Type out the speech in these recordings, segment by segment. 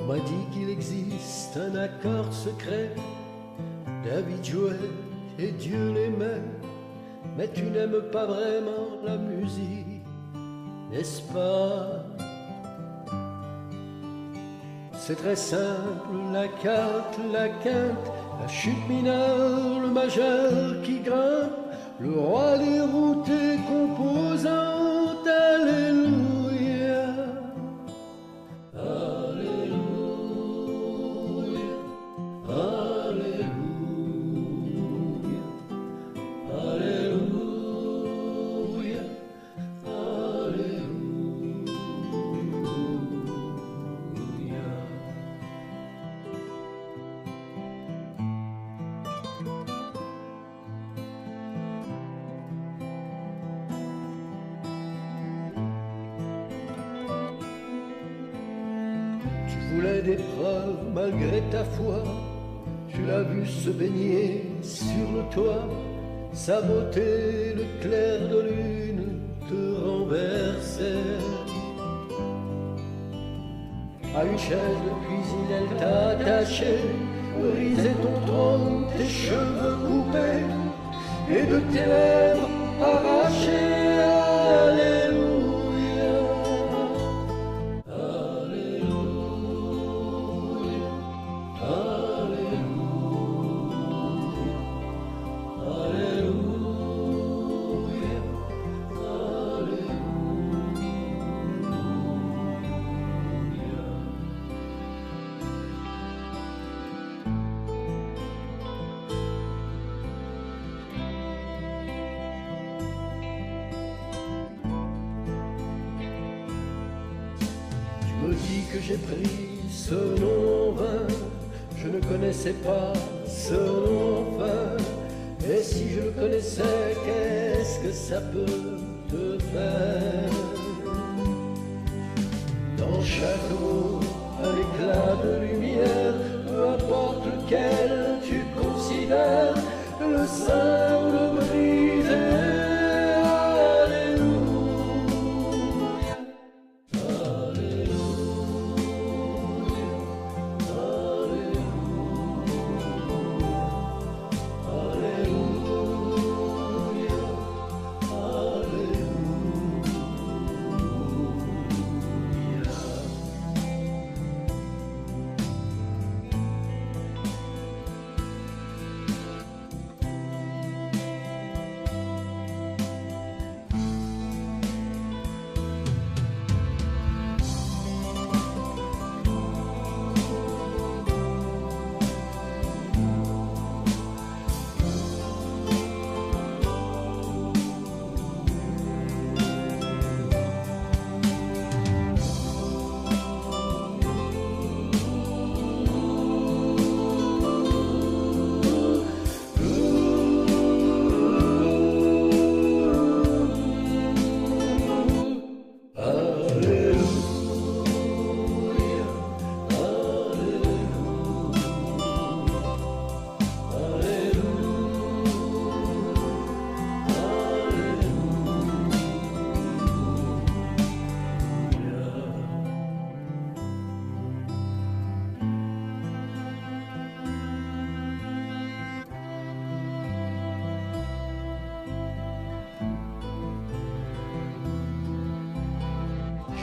On m'a dit qu'il existe un accord secret. David jouait et Dieu l'aimait. Mais tu n'aimes pas vraiment la musique, n'est-ce pas? C'est très simple, la quinte, la quinte, la chute mineure, le majeur qui grimpe, le roi dérouté composant, alléluia. Alléluia, alléluia, alléluia, alléluia. Tu voulais des preuves malgré ta foi. Tu l'as vu se baigner sur le toit. Sa beauté, le clair de lune te renversait. À une chaise de cuisine, elle t'a attaché, brisé ton trône, tes cheveux coupés, et de tes lèvres arrachées. Alléluia, alléluia, alléluia, alléluia, Tu me dis que j'ai pris ce nom vain, je ne connaissais pas ce nom vain. Et si je le connaissais, qu'est-ce que ça peut te faire? Dans chaque mot, un éclat de lumière, peu importe lequel tu considères, le saint ou le brisé.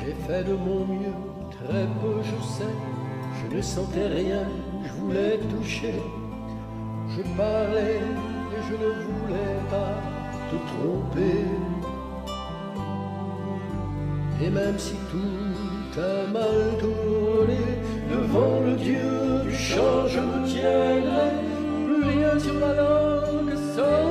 J'ai fait de mon mieux, très peu je sais. Je ne sentais rien, je voulais toucher. Je parlais et je ne voulais pas te tromper. Et même si tout a mal tourné, devant le Dieu du chant je me tiendrai. Plus rien sur ma langue sans